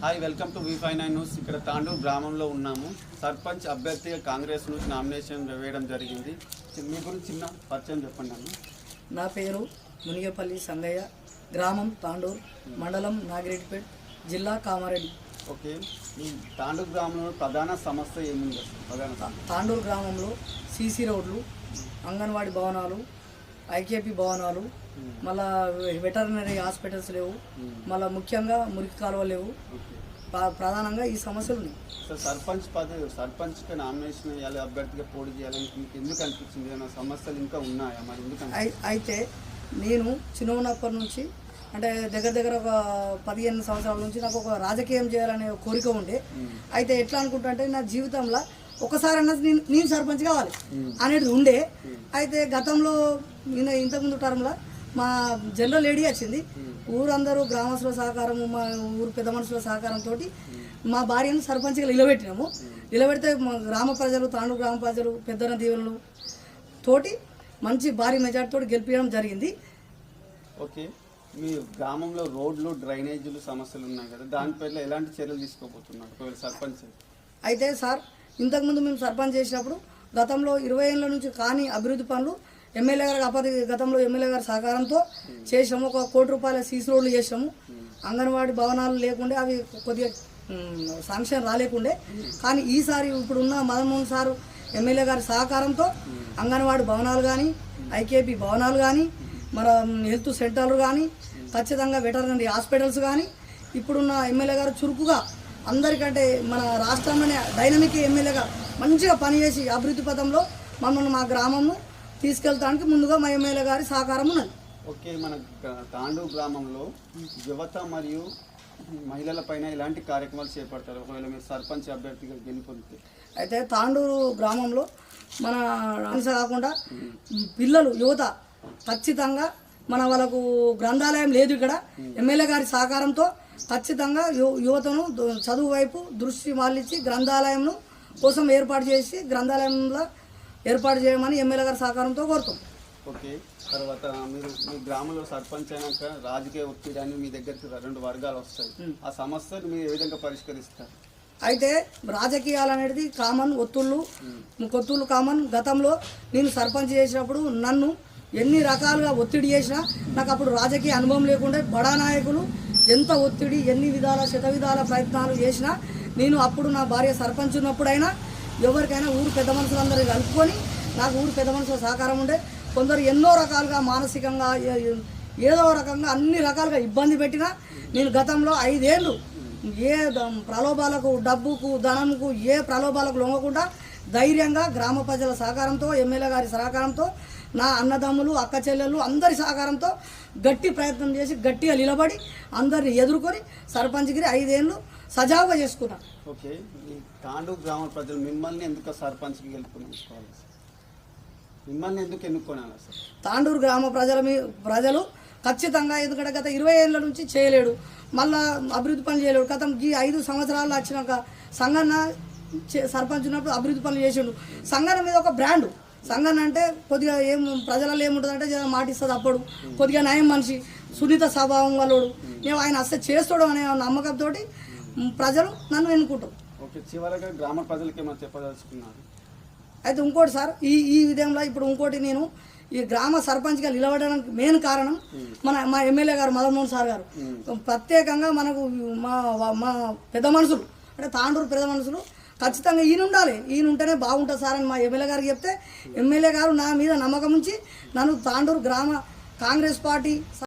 Hi welcome to V59 news. ఇక్కడ తాండూరు గ్రామంలో ఉన్నాము. సర్పంచ్ అభ్యర్థిగా కాంగ్రెస్ నుంచి నామినేషన్ వేయడం జరిగింది. మీ గురించి చిన్న పరిచయం చెప్పండి అన్న. నా పేరు మునిగేపల్లి సంగయ్య, గ్రామం తాండూరు, మండలం నాగిరెడ్డిపేట్, జిల్లా కామారెడ్డి. ఓకే, ఈ తాండూరు గ్రామంలో ప్రధాన సమస్య ఏముంది? తాండూరు గ్రామంలో సీసీ రోడ్లు, అంగన్వాడీ భవనాలు, ఐకేపీ భవనాలు, మళ్ళా వెటర్నరీ హాస్పిటల్స్ లేవు, మళ్ళీ ముఖ్యంగా మురికి కాలువలు లేవు. ప్రధానంగా ఈ సమస్యలు ఉన్నాయి. సార్, సర్పంచ్కి నామినేషన్ వేయాలి, అభ్యర్థిగా పోటీ చేయాలని మీకు ఎందుకు అనిపించింది? ఏమైనా సమస్యలు ఇంకా ఉన్నాయా? మరి ఎందుకు? అయితే నేను చిన్నప్పటి నుంచి, అంటే దగ్గర ఒక 15 సంవత్సరాల నుంచి నాకు ఒక రాజకీయం చేయాలనే కోరిక ఉండే. అయితే ఎట్లా అనుకుంటా అంటే, నా జీవితంలో ఒకసారి అన్నది నేను సర్పంచ్ కావాలి అనేది ఉండే. అయితే గతంలో ఇంతకుముందు టర్మ్లో మా జనరల్ లేడీ వచ్చింది. ఊరందరూ గ్రామస్తుల సహకారము, మా ఊరు పెద్ద మనుషుల సహకారంతో మా భార్యను సర్పంచ్గా నిలబెట్టినాము. నిలబెడితే మా గ్రామ ప్రజలు, తాండూరు గ్రామ ప్రజలు, పెద్దల దీవెనలు తోటి మంచి భారీ మెజార్టీతో గెలిపించడం జరిగింది. ఓకే, మీ గ్రామంలో రోడ్లు, డ్రైనేజీలు సమస్యలు ఉన్నాయి కదా, దానిపైన ఎలాంటి చర్యలు తీసుకోబోతున్నారు సర్పంచ్? అయితే సార్, ఇంతకుముందు మేము సర్పంచ్ చేసినప్పుడు గతంలో 20 ఏళ్ళ నుంచి కానీ అభివృద్ధి పనులు ఎమ్మెల్యే గారి గతంలో ఎమ్మెల్యే గారి సహకారంతో చేసాము. 1 కోటి రూపాయల సీసీ రోడ్లు చేసాము. అంగన్వాడీ భవనాలు లేకుండే, అవి కొద్దిగా శాంక్షన్ రాలేకుండే. కానీ ఈసారి ఇప్పుడున్న మదన్మోహన్ సారు ఎమ్మెల్యే గారి సహకారంతో అంగన్వాడీ భవనాలు కానీ, ఐకేపీ భవనాలు కానీ, మన హెల్త్ సెంటర్లు కానీ, ఖచ్చితంగా వెటర్నరీ హాస్పిటల్స్ కానీ, ఇప్పుడున్న ఎమ్మెల్యే గారు చురుకుగా అందరికంటే మన రాష్ట్రంలోనే డైనమిక్ ఎమ్మెల్యేగా మంచిగా పనిచేసి అభివృద్ధి పథంలో మమ్మల్ని మా గ్రామంను తీసుకెళ్తానికి ముందుగా మా ఎమ్మెల్యే గారి సహకారం ఉన్నది. ఓకే, మన తాండూరు గ్రామంలో యువత మరియు మహిళల పైన ఇలాంటి కార్యక్రమాలు చేపడతారు ఒకవేళ మీరు సర్పంచ్ అభ్యర్థిగా గెలుపొందితే? అయితే తాండూరు గ్రామంలో మన కాకుండా పిల్లలు, యువత ఖచ్చితంగా వాళ్ళకు గ్రంథాలయం లేదు ఇక్కడ. ఎమ్మెల్యే గారి సహకారంతో ఖచ్చితంగా యువతను చదువు వైపు దృష్టి మళ్ళించి గ్రంథాలయం కోసం ఏర్పాటు చేసి గ్రంథాలయంలో ఏర్పాటు చేయమని ఎమ్మెల్యే గారి సహకారంతో కోరుతాం. ఓకే, తర్వాత మీరు మీ గ్రామంలో సర్పంచ్ అయినాక రాజకీయ ఒత్తిడి అని మీ దగ్గరికి 2 వర్గాలు వస్తాయి. ఆ సమస్యను మీరు ఏ విధంగా పరిష్కరిస్తారు? అయితే రాజకీయాలు అనేది కామన్, ఒత్తుళ్ళు కామన్. గతంలో నేను సర్పంచ్ చేసినప్పుడు నన్ను ఎన్ని రకాలుగా ఒత్తిడి చేసినా నాకు అప్పుడు రాజకీయ అనుభవం లేకుండా బడా నాయకులు ఎంత ఒత్తిడి, ఎన్ని విధాల శతవిధాల ప్రయత్నాలు చేసినా నేను అప్పుడు నా భార్య సర్పంచ్ ఉన్నప్పుడైనా ఎవరికైనా ఊరు పెద్ద మనుషులందరూ కలుపుకొని, నాకు ఊరు పెద్ద మనుషుల సహకారం ఉండే. కొందరు ఎన్నో రకాలుగా మానసికంగా ఏదో రకంగా అన్ని రకాలుగా ఇబ్బంది పెట్టినా నేను గతంలో 5 ఏళ్ళు ఏ ప్రలోభాలకు, డబ్బుకు, ధనంకు, ఏ ప్రలోభాలకు లొంగకుండా ధైర్యంగా గ్రామ ప్రజల సహకారంతో, ఎమ్మెల్యే గారి సహకారంతో, నా అన్నదమ్ములు, అక్క చెల్లెళ్ళు అందరి సహకారంతో గట్టి ప్రయత్నం చేసి గట్టిగా నిలబడి అందరిని ఎదుర్కొని సర్పంచ్గిరి 5 ఏళ్ళు సజావుగా చేసుకున్నాను. ఓకే, ఈ తాండూరు గ్రామ ప్రజలు మిమ్మల్ని ఎందుకు సర్పంచ్కి గెలుపుకోవాలి? మిమ్మల్ని ఎందుకు ఎన్నుకోవాలి సార్? తాండూరు గ్రామ ప్రజలు ఖచ్చితంగా, ఎందుకంటే గత 20 ఏళ్ళ నుంచి చేయలేడు, మళ్ళా అభివృద్ధి పనులు చేయలేడు. గతం ఈ 5 సంవత్సరాలు వచ్చినాక సంగన్న సర్పంచ్ ఉన్నప్పుడు అభివృద్ధి పనులు చేసిండు. సంగన్న మీద ఒక బ్రాండు. సంగన్న అంటే కొద్దిగా ప్రజలలో ఏముంటుంది అంటే మాట ఇస్తుంది, అప్పుడు కొద్దిగా నయం మనిషి, సున్నిత స్వభావం వాళ్ళోడు. నేను ఆయన అసలు చేస్తాడు అనే నమ్మకంతో ప్రజలు నన్ను ఎన్నుకుంటారు. ఓకే, చివరిగా గ్రామ ప్రజలకి ఏమైనా చెప్పదలుచుకున్నారు? అయితే ఇంకోటి సార్, ఈ విధంగా ఇప్పుడు ఇంకోటి, నేను ఈ గ్రామ సర్పంచ్గా నిలబడడానికి మెయిన్ కారణం మా ఎమ్మెల్యే గారు మదన్మోహన్ సార్ గారు. ప్రత్యేకంగా మనకు మా పెద్ద మనుషులు, అంటే తాండూరు పెద్ద మనుషులు ఖచ్చితంగా ఈయన ఉండాలి, ఈయన ఉంటేనే బాగుంటుంది సార్ అని మా ఎమ్మెల్యే గారికి చెప్తే, ఎమ్మెల్యే గారు నా మీద నమ్మకం ఉంచి నన్ను తాండూరు గ్రామ కాంగ్రెస్ పార్టీ